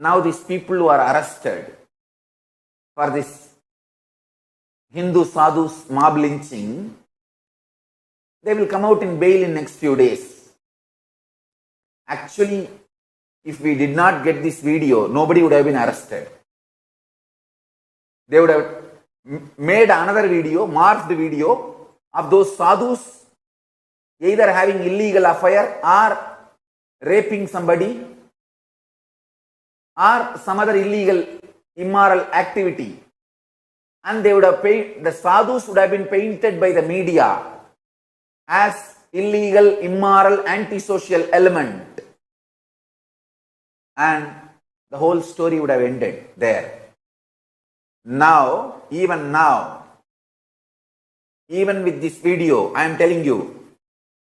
Now these people who are arrested for this Hindu sadhus mob lynching, they will come out in bail in next few days. Actually, if we did not get this video, nobody would have been arrested. They would have made another video, morphed video of those sadhus either having illegal affair or raping somebody or some other illegal immoral activity, and they would have the sadhus would have been painted by the media as illegal, immoral, antisocial element, and the whole story would have ended there. Now, even with this video, I am telling you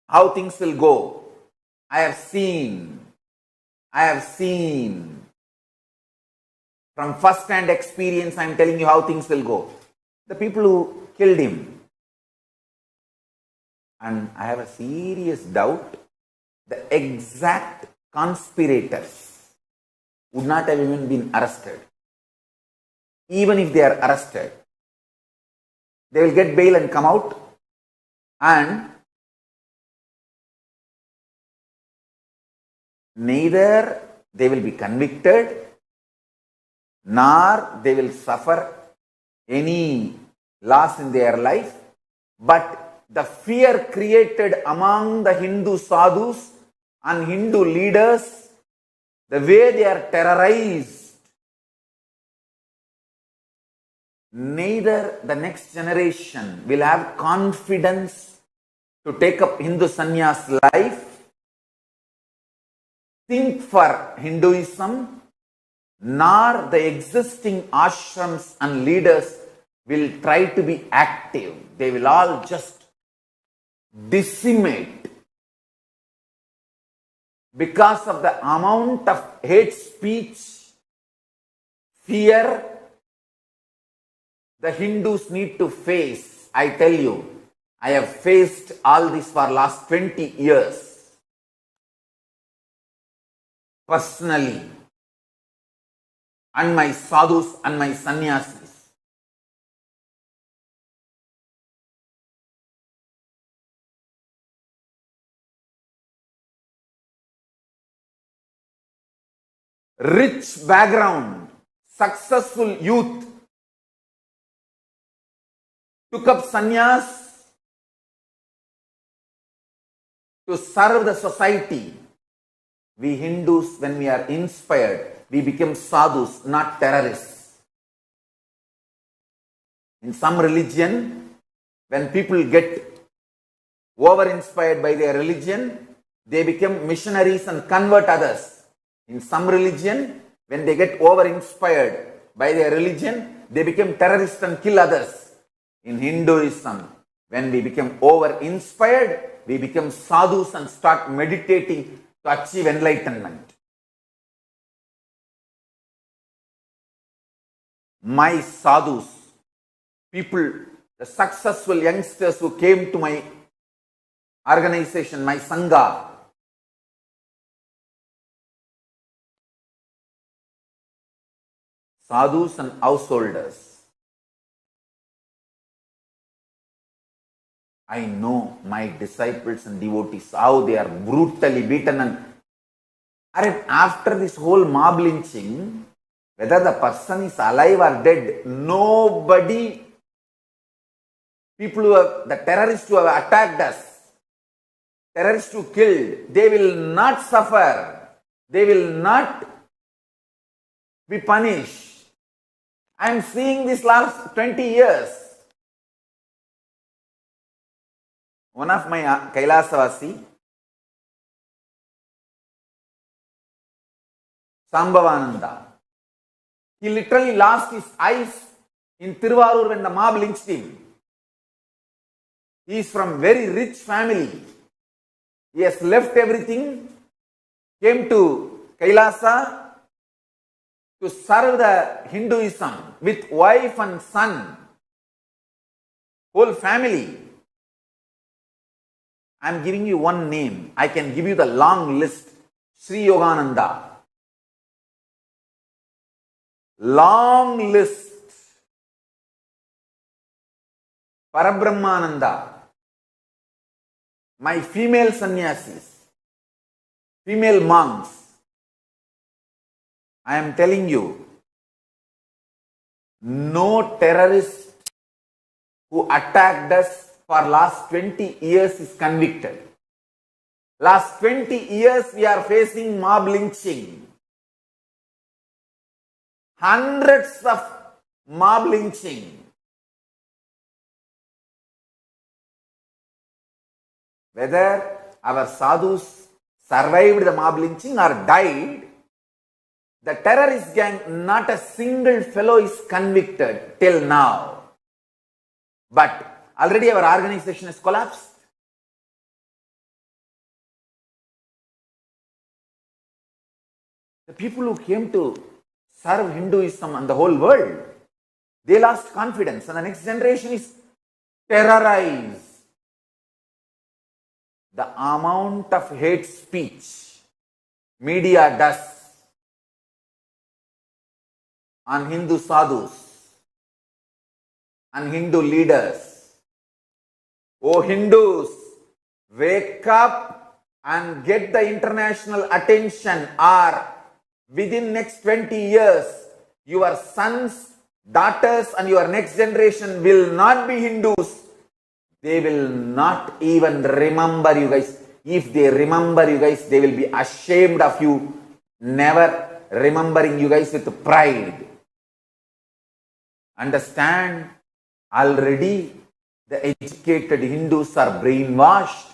how things will go. I have seen from first-hand experience. I am telling you how things will go. The people who killed him, and I have a serious doubt, the exact conspirators would not have even been arrested. Even if they are arrested, they will get bail and come out, and neither they will be convicted nor they will suffer any loss in their life, but the fear created among the Hindu sadhus and Hindu leaders, the way they are terrorized, neither the next generation will have confidence to take up Hindu sannyas life, think for Hinduism, nor the existing ashrams and leaders will try to be active. They will all just decimate because of the amount of hate speech, fear the Hindus need to face. I tell you, I have faced all this for last 20 years. Personally, and my sadhus and my sannyasis. Rich background, successful youth took up sannyas to serve the society. We Hindus, when we are inspired, we become sadhus, not terrorists. In some religion, when people get over-inspired by their religion, they become missionaries and convert others. In some religion, when they get over-inspired by their religion, they become terrorists and kill others. In Hinduism, when we become over-inspired, we become sadhus and start meditating to achieve enlightenment. My sadhus, people, the successful youngsters who came to my organization, my sangha, sadhus and householders, I know my disciples and devotees, how they are brutally beaten, and after this whole mob lynching, whether the person is alive or dead, nobody, people who have, the terrorists who have attacked us, terrorists who killed, they will not suffer. They will not be punished. I am seeing this last 20 years. One of my Kailasavasi, Sambhavananda, he literally lost his eyes in Tiruvarur when the mob lynched him. He is from very rich family. He has left everything, came to Kailasa to serve the Hinduism with wife and son, whole family. I am giving you one name. I can give you the long list. Sri Yogananda. long list. Parabrahmananda, my female sannyasis, female monks, I am telling you, no terrorist who attacked us for last 20 years is convicted. Last 20 years we are facing mob lynching. Hundreds of mob lynching. Whether our sadhus survived the mob lynching or died, the terrorist gang, not a single fellow is convicted till now. But already our organization has collapsed. The people who came to serve Hinduism and the whole world, they lost confidence, and the next generation is terrorized. The amount of hate speech media does on Hindu sadhus and Hindu leaders. Oh Hindus, wake up and get the international attention, or within next 20 years, your sons, daughters and your next generation will not be Hindus. They will not even remember you guys. If they remember you guys, they will be ashamed of you, never remembering you guys with pride. Understand, already the educated Hindus are brainwashed.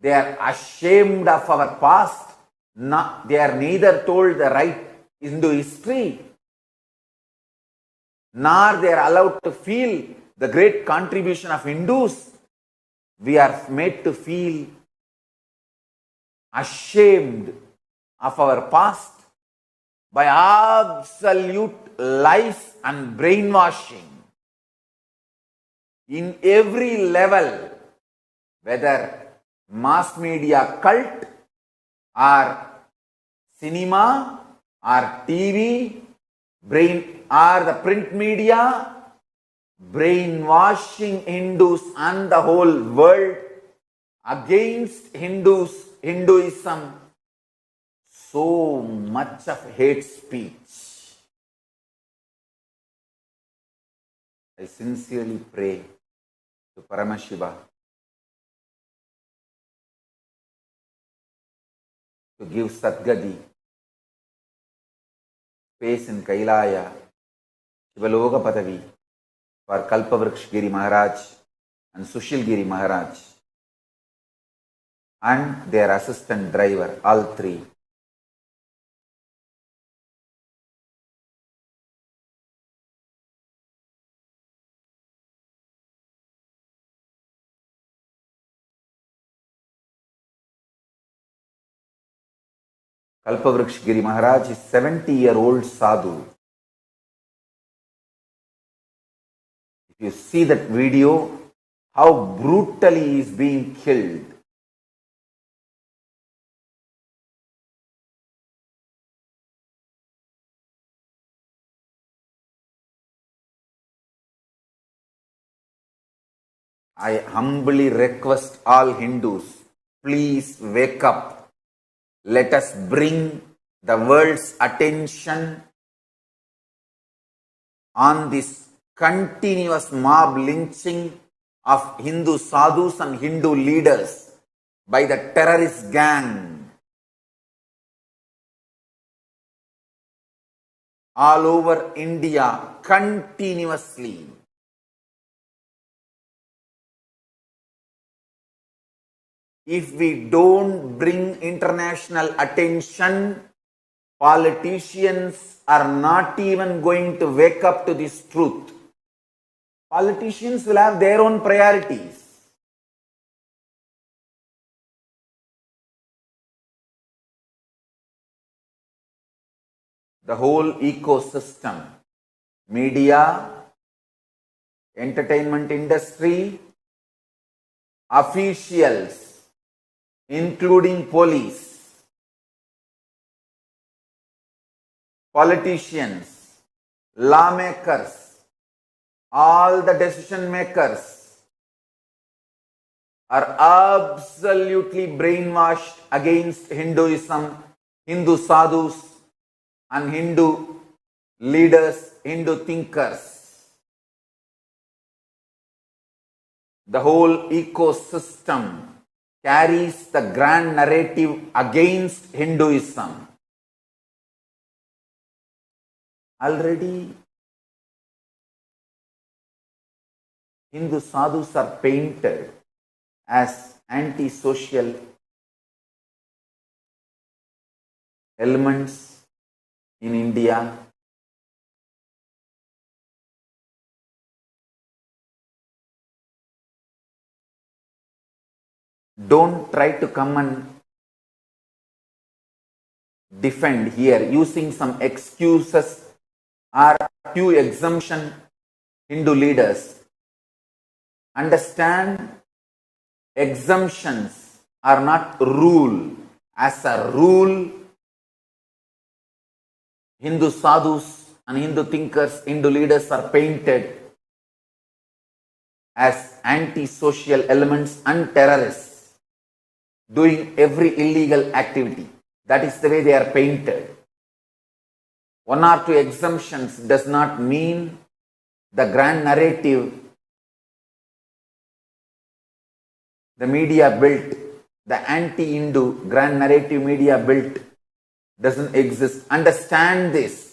They are ashamed of our past. They are neither told the right Hindu history, nor they are allowed to feel the great contribution of Hindus. We are made to feel ashamed of our past by absolute lies and brainwashing in every level, whether mass media cult or cinema or TV, or the print media, brainwashing Hindus and the whole world against Hinduism. So much of hate speech. I sincerely pray to Paramashiva to give Satgadi, space in Kailaya, Shivaloka Padavi for Kalpavriksha Giri Maharaj and Sushil Giri Maharaj and their assistant driver, all three. Kalpavriksha Giri Maharaj is 70-year-old sadhu. If you see that video, how brutally he is being killed. I humbly request all Hindus, please wake up. Let us bring the world's attention on this continuous mob lynching of Hindu sadhus and Hindu leaders by the terrorist gang all over India continuously. If we don't bring international attention, politicians are not even going to wake up to this truth. Politicians will have their own priorities. The whole ecosystem, media, entertainment industry, officials, including police, politicians, lawmakers, all the decision makers are absolutely brainwashed against Hinduism, Hindu sadhus, and Hindu leaders, Hindu thinkers. The whole ecosystem carries the grand narrative against Hinduism. Already, Hindu sadhus are painted as anti-social elements in India. Don't try to come and defend here using some excuses or few exemption Hindu leaders. Understand, exemptions are not rule. As a rule, Hindu sadhus and Hindu thinkers, Hindu leaders are painted as anti-social elements and terrorists, doing every illegal activity. That is the way they are painted. One or two exemptions does not mean the grand narrative the media built, the anti-Hindu grand narrative media built doesn't exist. Understand this.